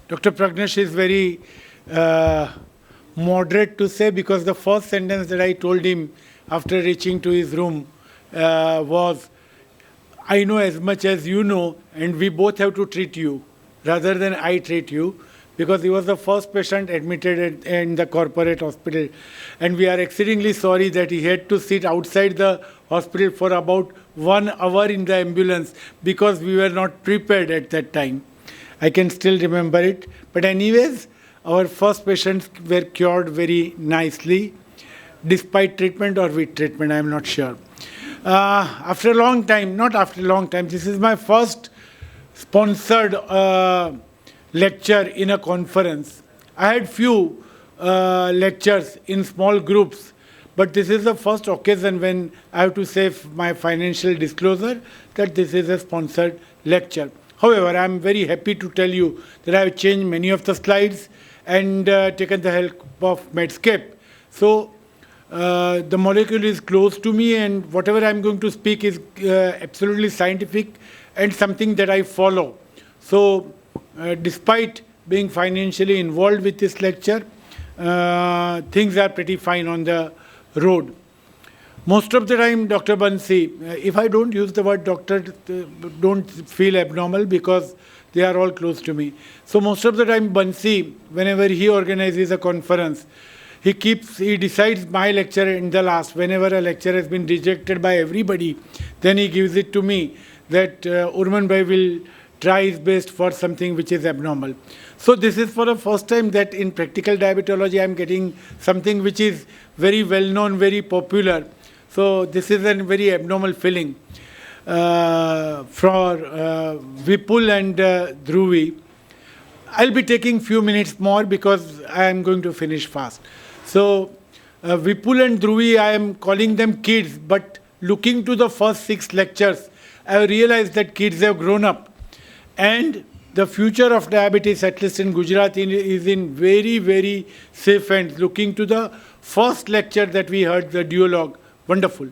Dr. Pragnesh is very moderate to say, because the first sentence that I told him after reaching to his room was, I know as much as you know, and we both have to treat you rather than I treat you, because he was the first patient admitted in the corporate hospital. And we are exceedingly sorry that he had to sit outside the hospital for about 1 hour in the ambulance because we were not prepared at that time. I can still remember it. But anyways, our first patients were cured very nicely, despite treatment or with treatment, I am not sure. After a long time, not after a long time, this is my first sponsored lecture in a conference. I had few lectures in small groups, but this is the first occasion when I have to say my financial disclosure that this is a sponsored lecture. However, I am very happy to tell you that I have changed many of the slides and taken the help of Medscape. So the molecule is close to me, and whatever I am going to speak is absolutely scientific and something that I follow. So despite being financially involved with this lecture, things are pretty fine on the road. Most of the time, Dr. Bansi, if I don't use the word doctor, don't feel abnormal because they are all close to me. So most of the time, Bansi, whenever he organizes a conference, he decides my lecture in the last. Whenever a lecture has been rejected by everybody, then he gives it to me that Urman Bhai will try his best for something which is abnormal. So this is for the first time that in practical diabetology I am getting something which is very well known, very popular. So this is a very abnormal feeling for Vipul and Dhruvi. I'll be taking few minutes more because I am going to finish fast. So Vipul and Dhruvi, I am calling them kids, but looking to the first 6 lectures, I realized that kids have grown up. And the future of diabetes, at least in Gujarat, is in very, very safe hands. Looking to the first lecture that we heard, the duologue, wonderful.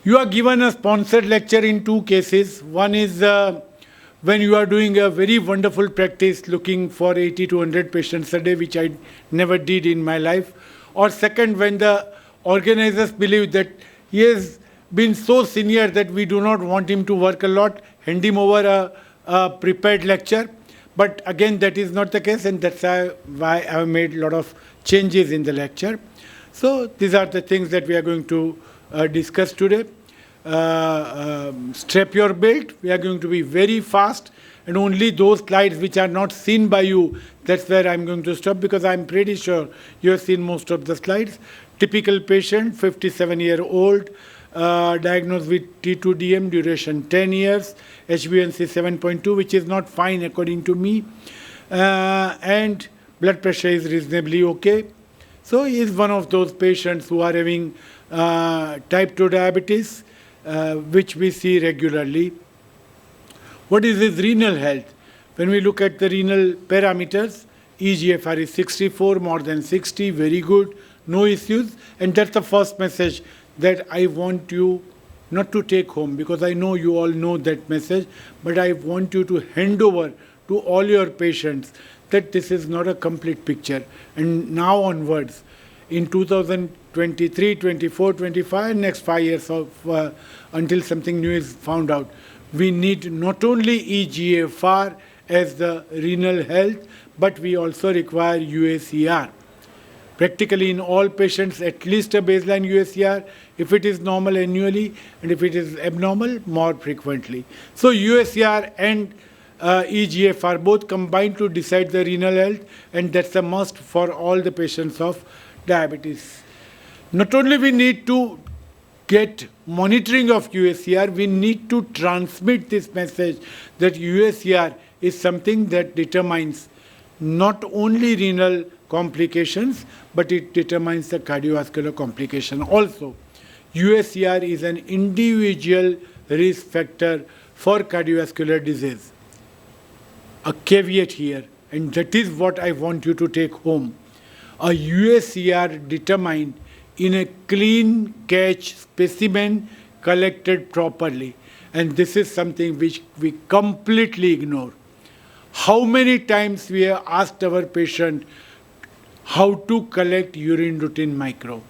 You are given a sponsored lecture in 2 cases. One is when you are doing a very wonderful practice, looking for 80 to 100 patients a day, which I never did in my life. Or second, when the organizers believe that he has been so senior that we do not want him to work a lot, hand him over a prepared lecture. But again, that is not the case, and that's why I have made a lot of changes in the lecture. So these are the things that we are going to discuss today. Strap your belt. We are going to be very fast, and only those slides which are not seen by you, that's where I'm going to stop, because I'm pretty sure you have seen most of the slides. Typical patient, 57-year-old, diagnosed with T2DM, duration 10 years, HbA1c 7.2, which is not fine according to me, and blood pressure is reasonably okay. So he is one of those patients who are having type 2 diabetes, which we see regularly. What is his renal health? When we look at the renal parameters, eGFR is 64, more than 60, very good, no issues. And that's the first message that I want you not to take home, because I know you all know that message, but I want you to hand over to all your patients that this is not a complete picture. And now onwards, in 2023, 24, 25, next 5 years of until something new is found out, we need not only eGFR as the renal health, but we also require UACR. Practically in all patients, at least a baseline UACR, if it is normal annually, and if it is abnormal, more frequently. So UACR and eGFR both combine to decide the renal health, and that's a must for all the patients of diabetes. Not only we need to get monitoring of UACR, we need to transmit this message that UACR is something that determines not only renal complications, but it determines the cardiovascular complication also. UACR is an individual risk factor for cardiovascular disease. A caveat here, and that is what I want you to take home. A UACR determined in a clean catch specimen collected properly. And this is something which we completely ignore. How many times we have asked our patient how to collect urine routine micro?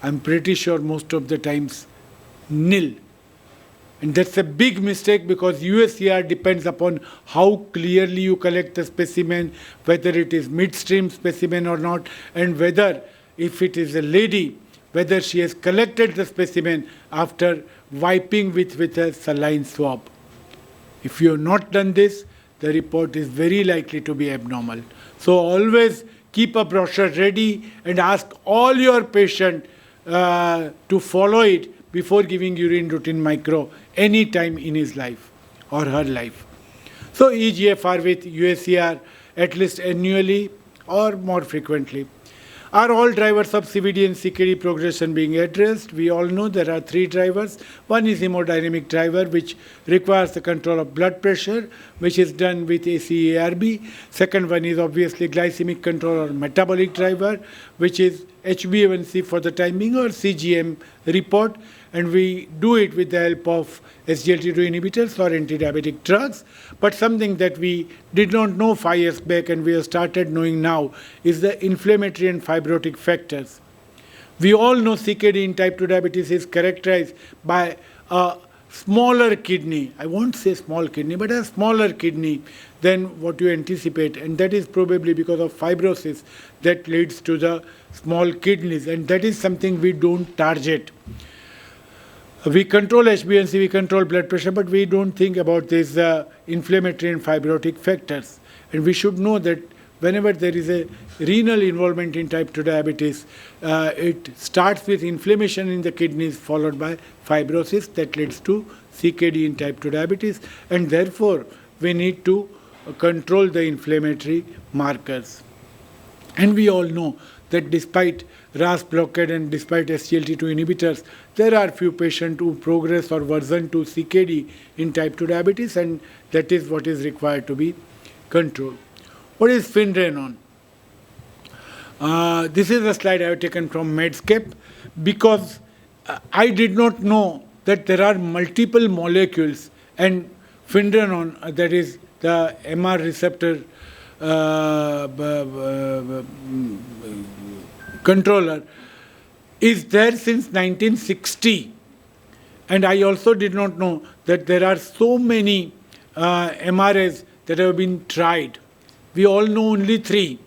I'm pretty sure most of the times nil. And that's a big mistake, because USCR depends upon how clearly you collect the specimen, whether it is midstream specimen or not, and whether, if it is a lady, whether she has collected the specimen after wiping with a saline swab. If you have not done this, the report is very likely to be abnormal. So always keep a brochure ready and ask all your patients to follow it before giving urine routine micro any time in his life or her life. So EGFR with USCR at least annually or more frequently. Are all drivers of CVD and CKD progression being addressed? We all know there are three drivers. One is hemodynamic driver, which requires the control of blood pressure, which is done with ACE-ARB. Second one is obviously glycemic control or metabolic driver, which is HbA1c for the time being, or CGM report. And we do it with the help of SGLT2 inhibitors or anti-diabetic drugs. But something that we did not know 5 years back and we have started knowing now is the inflammatory and fibrotic factors. We all know CKD in type 2 diabetes is characterized by a smaller kidney. I won't say small kidney, but a smaller kidney than what you anticipate. And that is probably because of fibrosis that leads to the small kidneys. And that is something we don't target. We control HbA1c, we control blood pressure, but we don't think about these inflammatory and fibrotic factors. And we should know that whenever there is a renal involvement in type 2 diabetes, it starts with inflammation in the kidneys followed by fibrosis that leads to CKD in type 2 diabetes. And therefore, we need to control the inflammatory markers. And we all know that despite RAS blockade and despite SGLT2 inhibitors, there are few patients who progress or worsen to CKD in type 2 diabetes, and that is what is required to be controlled. What is Finerenone? This is a slide I have taken from Medscape, because I did not know that there are multiple molecules, and Finerenone, that is the MR receptor controller, is there since 1960. And I also did not know that there are so many MRAs that have been tried. We all know only 3.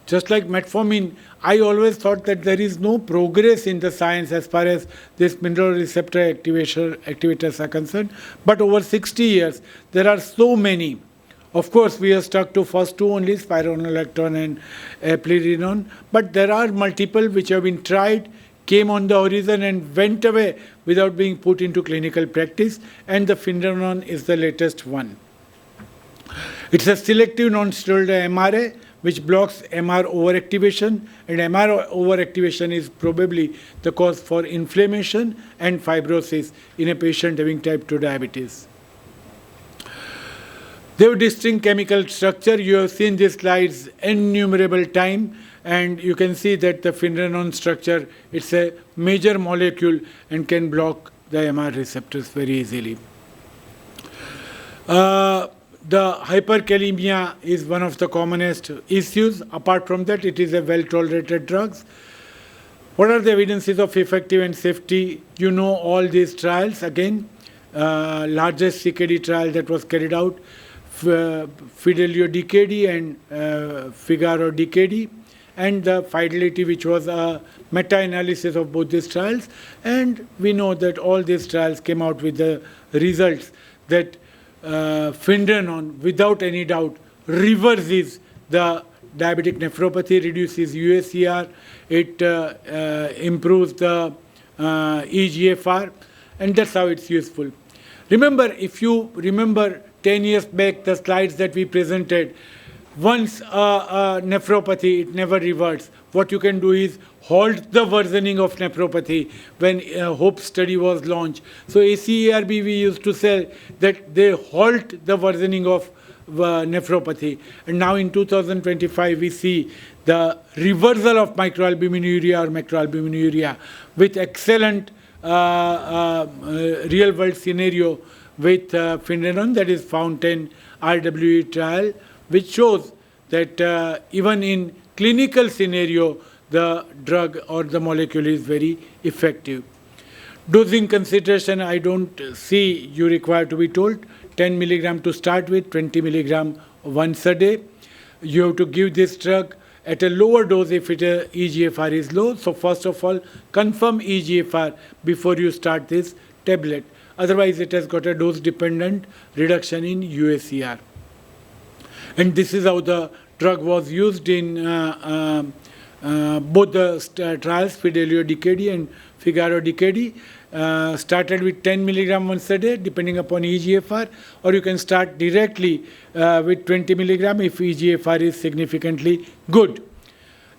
Just like metformin, I always thought that there is no progress in the science as far as this mineral receptor activators are concerned. But over 60 years, there are so many. Of course, we are stuck to first 2 only, spironolactone and eplerenone. But there are multiple which have been tried, came on the horizon and went away without being put into clinical practice. And the Finerenone is the latest one. It's a selective non-steroidal MRA which blocks MR overactivation. And MR overactivation is probably the cause for inflammation and fibrosis in a patient having type 2 diabetes. They have distinct chemical structure. You have seen these slides innumerable times, and you can see that the Finerenone structure, it's a major molecule and can block the MR receptors very easily. The hyperkalemia is one of the commonest issues. Apart from that, it is a well-tolerated drug. What are the evidences of effective and safety? You know all these trials. Again, largest CKD trial that was carried out, Fidelio DKD and Figaro DKD, and the Fidelity, which was a meta-analysis of both these trials. And we know that all these trials came out with the results that Finerenone, without any doubt, reverses the diabetic nephropathy, reduces USCR, it improves the EGFR, and that's how it's useful. Remember, if you remember 10 years back, the slides that we presented, once nephropathy, it never reverts. What you can do is halt the worsening of nephropathy when HOPE study was launched. So ACE-ARB, we used to say that they halt the worsening of nephropathy. And now in 2025, we see the reversal of microalbuminuria or macroalbuminuria with excellent real-world scenario with Finerenone, that is Fountain RWE trial, which shows that even in clinical scenario, the drug or the molecule is very effective. Dosing consideration, I don't see you require to be told. 10 milligram to start with, 20 milligram once a day. You have to give this drug at a lower dose if EGFR is low. So first of all, confirm EGFR before you start this tablet. Otherwise, it has got a dose-dependent reduction in UACR. And this is how the drug was used in both the trials, Fidelio DKD and Figaro DKD. Started with 10 milligram once a day, depending upon EGFR, or you can start directly with 20 milligram if EGFR is significantly good.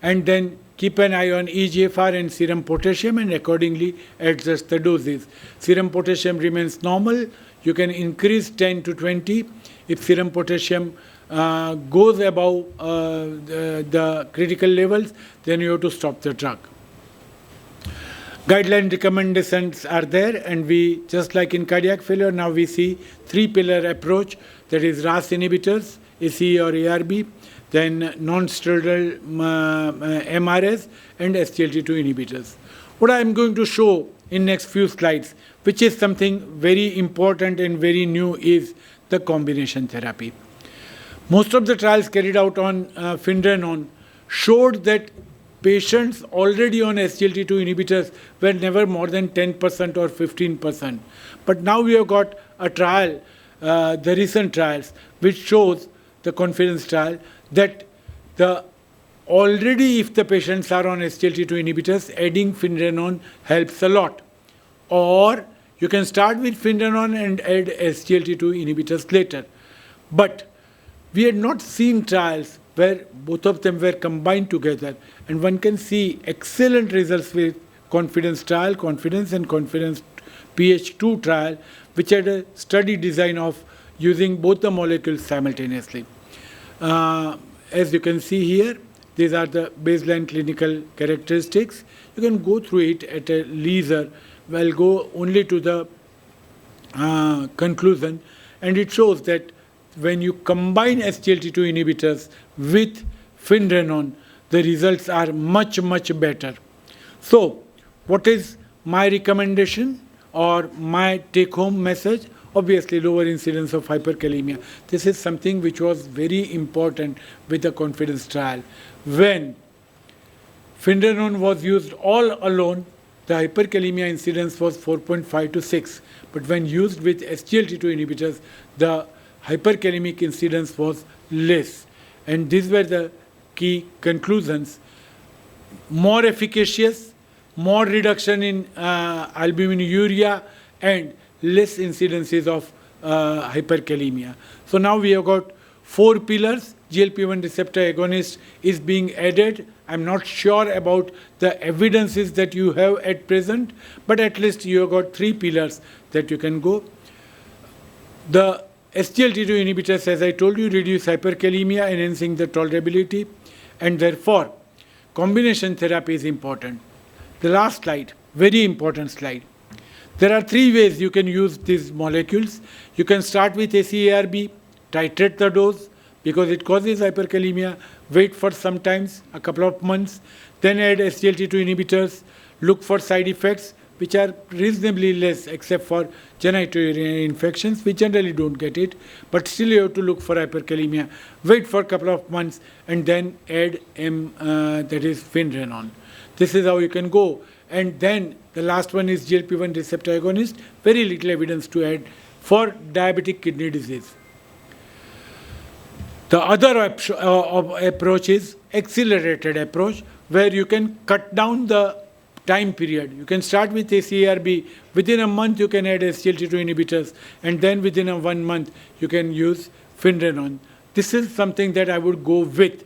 And then keep an eye on EGFR and serum potassium and accordingly adjust the doses. Serum potassium remains normal. You can increase 10 to 20. If serum potassium goes above the critical levels, then you have to stop the drug. Guideline recommendations are there, and we, just like in cardiac failure, now we see three-pillar approach, that is RAS inhibitors, ACE or ARB, then non-steroidal MRS, and SGLT2 inhibitors. What I am going to show in next few slides, which is something very important and very new, is the combination therapy. Most of the trials carried out on Finerenone showed that patients already on SGLT2 inhibitors were never more than 10% or 15%. But now we have got a trial, the recent trials, which shows, the confidence trial, that already if the patients are on SGLT2 inhibitors, adding Finerenone helps a lot. Or you can start with Finerenone and add SGLT2 inhibitors later. But we had not seen trials where both of them were combined together, and one can see excellent results with confidence trial, confidence and confidence PH2 trial, which had a study design of using both the molecules simultaneously. As you can see here, these are the baseline clinical characteristics. You can go through it at a leisure. We'll go only to the conclusion, and it shows that when you combine SGLT2 inhibitors with Finerenone, the results are much, much better. So, what is my recommendation or my take-home message? Obviously, lower incidence of hyperkalemia. This is something which was very important with the confidence trial. When Finerenone was used all alone, the hyperkalemia incidence was 4.5 to 6. But when used with SGLT2 inhibitors, the hyperkalemic incidence was less. And these were the key conclusions. More efficacious, more reduction in albuminuria, and less incidences of hyperkalemia. So now we have got 4 pillars. GLP-1 receptor agonist is being added. I'm not sure about the evidences that you have at present, but at least you have got 3 pillars that you can go. The SGLT2 inhibitors, as I told you, reduce hyperkalemia, enhancing the tolerability, and therefore combination therapy is important. The last slide, very important slide. There are 3 ways you can use these molecules. You can start with ACE-ARB, titrate the dose because it causes hyperkalemia, wait for sometimes a couple of months, then add SGLT2 inhibitors, look for side effects, which are reasonably less except for genitourinary infections. We generally don't get it, but still you have to look for hyperkalemia. Wait for a couple of months and then add that is Finerenone. This is how you can go. And then the last one is GLP-1 receptor agonist. Very little evidence to add for diabetic kidney disease. The other approach is accelerated approach, where you can cut down the time period. You can start with ACE-ARB. Within a month, you can add SGLT2 inhibitors, and then within 1 month, you can use Finerenone. This is something that I would go with.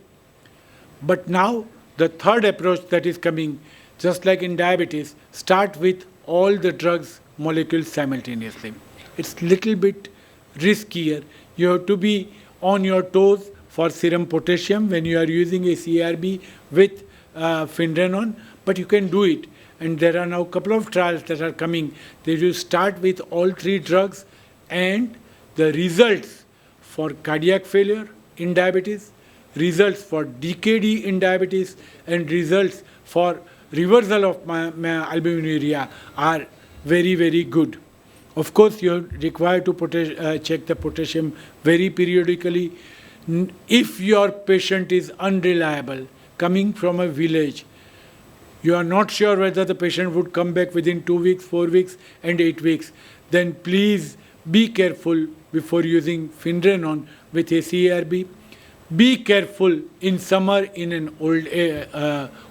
But now, the third approach that is coming, just like in diabetes, start with all the drugs molecules simultaneously. It's little bit riskier. You have to be on your toes for serum potassium when you are using ACE-ARB with Finerenone, but you can do it. And there are now a couple of trials that are coming. They will start with all 3 drugs, and the results for cardiac failure in diabetes, results for DKD in diabetes, and results for reversal of albuminuria are very, very good. Of course, you are required to check the potassium very periodically. If your patient is unreliable, coming from a village, you are not sure whether the patient would come back within 2 weeks, 4 weeks, and 8 weeks, then please be careful before using Finerenone with ACE-ARB. Be careful in summer in an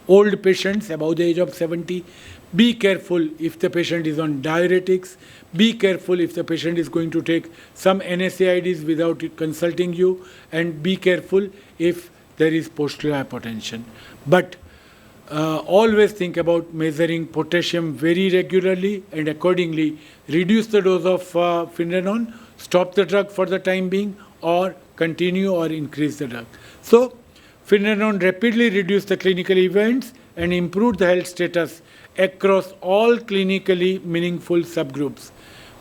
old patients above the age of 70. Be careful if the patient is on diuretics. Be careful if the patient is going to take some NSAIDs without consulting you. And be careful if there is postural hypotension. But always think about measuring potassium very regularly and accordingly reduce the dose of Finerenone, stop the drug for the time being, or continue or increase the drug. So, Finerenone rapidly reduced the clinical events and improved the health status across all clinically meaningful subgroups,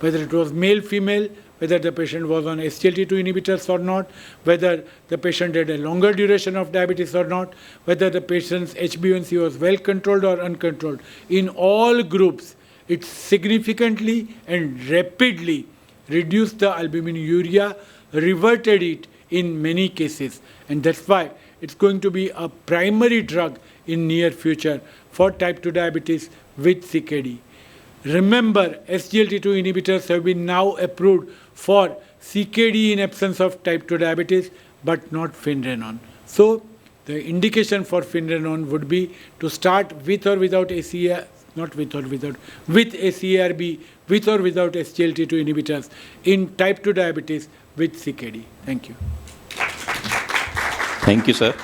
whether it was male, female, whether the patient was on SGLT2 inhibitors or not, whether the patient had a longer duration of diabetes or not, whether the patient's HbA1c was well controlled or uncontrolled. In all groups, it significantly and rapidly reduced the albuminuria, reverted it in many cases, and that's why it's going to be a primary drug in near future for type 2 diabetes with CKD. Remember, SGLT2 inhibitors have been now approved for CKD in absence of type 2 diabetes, but not Finerenone. So, the indication for Finerenone would be to start with or without ACE, not with or without, with ACE-ARB, with or without SGLT2 inhibitors in type 2 diabetes with CKD. Thank you. Thank you, sir.